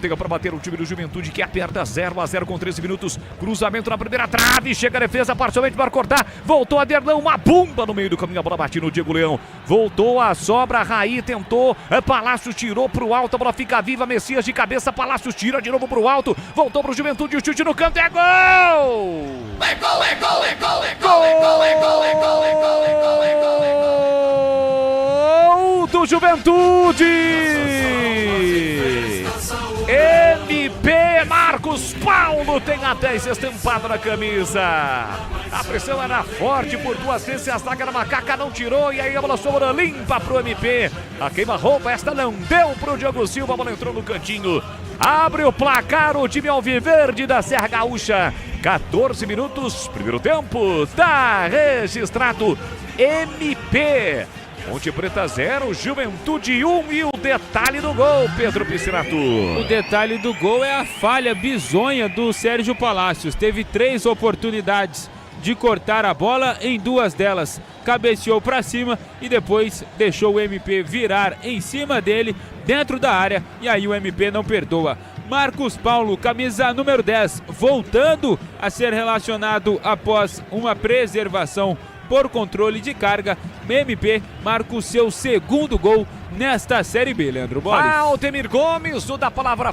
Chega para bater o time do Juventude que aperta 0-0 com 13 minutos. Cruzamento na primeira trave. Chega a defesa parcialmente para cortar. Voltou a Derlão. Uma bomba no meio do caminho. A bola bate no Diego Leão. Voltou a sobra. Raí tentou. Palácio tirou para o alto. A bola fica viva. Messias de cabeça. Palácio tira de novo para o alto. Voltou para o Juventude. O chute no canto. É gol! É gol, é gol, é gol, é gol, é gol, é gol, é gol, é gol, é gol, é gol, é gol do Juventude! MP Marcos Paulo tem a 10 estampada na camisa. A pressão era forte por duas vezes. A zaga da Macaca não tirou. E aí a bola sobra limpa pro MP. A queima-roupa, esta não deu pro Diogo Silva. A bola entrou no cantinho. Abre o placar o time alviverde da Serra Gaúcha. 14 minutos, primeiro tempo. Tá registrado MP. Ponte Preta 0, Juventude 1 e o detalhe do gol, Pedro Piscinato. O detalhe do gol é a falha bizonha do Sérgio Palácios. Teve 3 oportunidades de cortar a bola, em 2 delas cabeceou para cima e depois deixou o MP virar em cima dele, dentro da área, e aí o MP não perdoa. Marcos Paulo, camisa número 10, voltando a ser relacionado após uma preservação por controle de carga. MP marca o seu segundo gol nesta Série B, Leandro Borges. Altemir Gomes, o da palavra